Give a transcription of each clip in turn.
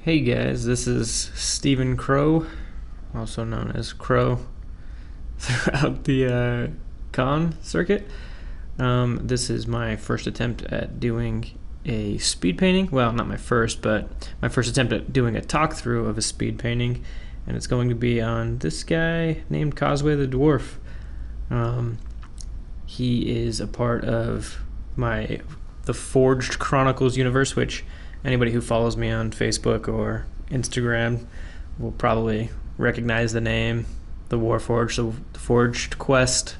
Hey guys, this is Stephen Crowe, also known as Crowe throughout the con circuit. This is my first attempt at doing a speed painting. Well, not my first, but my first attempt at doing a talk through of a speed painting, and it's going to be on this guy named Causeway the Dwarf. He is a part of the Forged Chronicles universe, which anybody who follows me on Facebook or Instagram will probably recognize the name. The Warforged, the Forged Quest,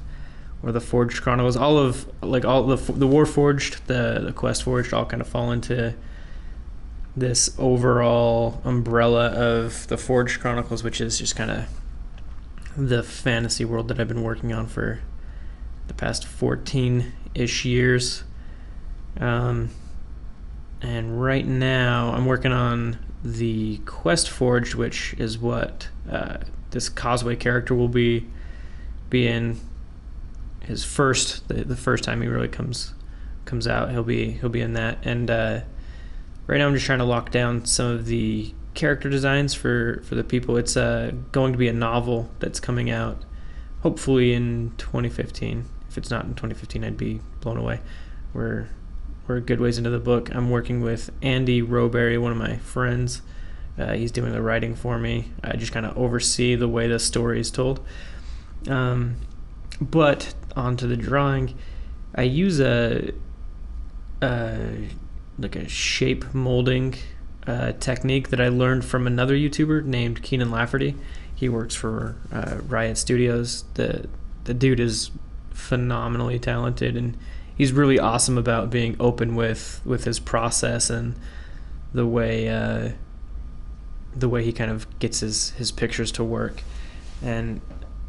or the Forged Chronicles. All the Warforged, the Quest Forged, all kind of fall into this overall umbrella of the Forged Chronicles, which is just kind of the fantasy world that I've been working on for the past 14-ish years. And right now I'm working on the Quest Forged, which is what this Causeway character will be in his first the first time he really comes out. He'll be in that. And right now I'm just trying to lock down some of the character designs for the people. It's going to be a novel that's coming out hopefully in 2015. If it's not in 2015, I'd be blown away. We're a good ways into the book. I'm working with Andy Roberry, one of my friends. He's doing the writing for me. I just kind of oversee the way the story is told. But onto the drawing, I use a shape molding technique that I learned from another YouTuber named Kienan. He works for Riot Studios. The dude is phenomenally talented, and he's really awesome about being open with his process and the way he kind of gets his pictures to work. And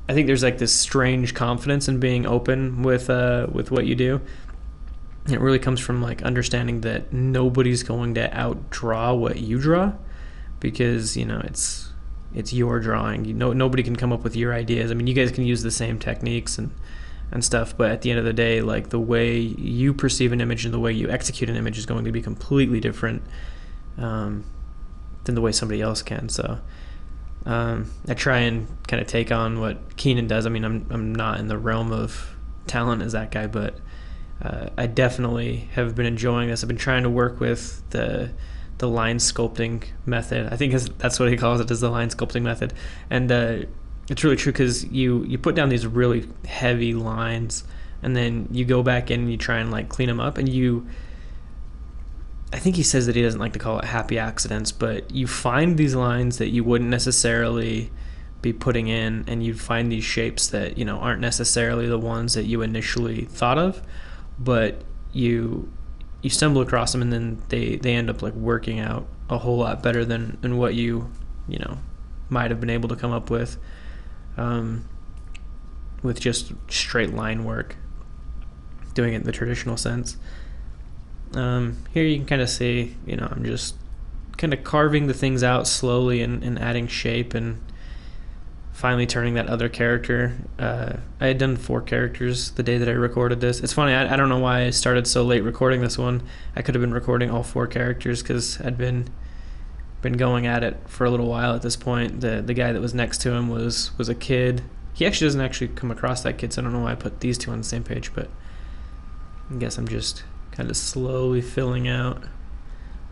I think there's like this strange confidence in being open with what you do. And it really comes from like understanding that nobody's going to outdraw what you draw, because it's your drawing. Nobody can come up with your ideas. I mean, you guys can use the same techniques and stuff, but at the end of the day, like, the way you perceive an image and the way you execute an image is going to be completely different than the way somebody else can. So I try and kind of take on what Keenan does. I mean, I'm not in the realm of talent as that guy, but I definitely have been enjoying this. I've been trying to work with the line sculpting method. I think that's what he calls it, is the line sculpting method. And it's really true, because you put down these really heavy lines, and then you go back in and you try and like clean them up, and I think he says that he doesn't like to call it happy accidents, but you find these lines that you wouldn't necessarily be putting in, and you find these shapes that aren't necessarily the ones that you initially thought of, but you stumble across them, and then they end up like working out a whole lot better than what you might have been able to come up with just straight line work, doing it in the traditional sense. Here you can kind of see, I'm just kind of carving the things out slowly and adding shape, and finally turning that other character. I had done 4 characters the day that I recorded this. It's funny, I don't know why I started so late recording this one. I could have been recording all 4 characters, because I'd been going at it for a little while at this point. The guy that was next to him was a kid. He actually doesn't actually come across that kid, so I don't know why I put these 2 on the same page, but I guess I'm just kind of slowly filling out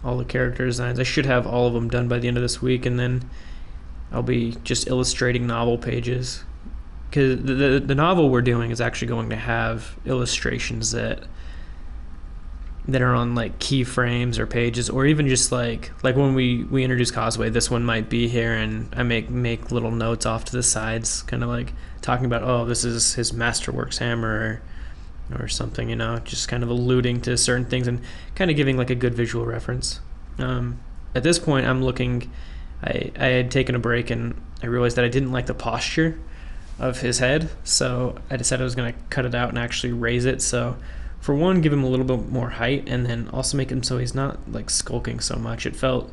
all the character designs. I should have all of them done by the end of this week, and then I'll be just illustrating novel pages, because the novel we're doing is actually going to have illustrations that are on like keyframes or pages, or even just like when we introduce Causeway, this one might be here, and I make little notes off to the sides, kind of like talking about, oh, this is his Masterworks hammer or something, just kind of alluding to certain things and kind of giving like a good visual reference. At this point, I'm looking. I had taken a break, and I realized that I didn't like the posture of his head, so I decided I was going to cut it out and actually raise it. So for one, give him a little bit more height, and then also make him so he's not like skulking so much. It felt,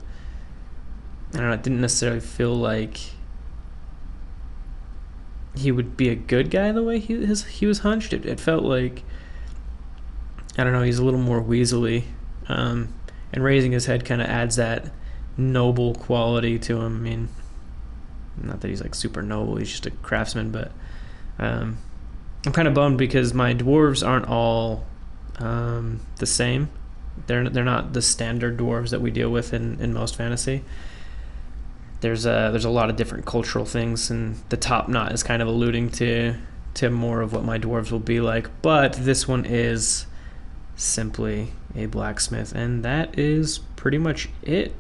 I don't know, it didn't necessarily feel like he would be a good guy the way he was hunched. It felt like, I don't know, he's a little more weaselly, and raising his head kind of adds that noble quality to him. I mean, not that he's like super noble, he's just a craftsman, but I'm kind of bummed because my dwarves aren't all the same. They're not the standard dwarves that we deal with in most fantasy. There's a lot of different cultural things, and the top knot is kind of alluding to more of what my dwarves will be like. But this one is simply a blacksmith, and that is pretty much it.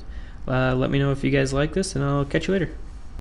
Let me know if you guys like this, and I'll catch you later.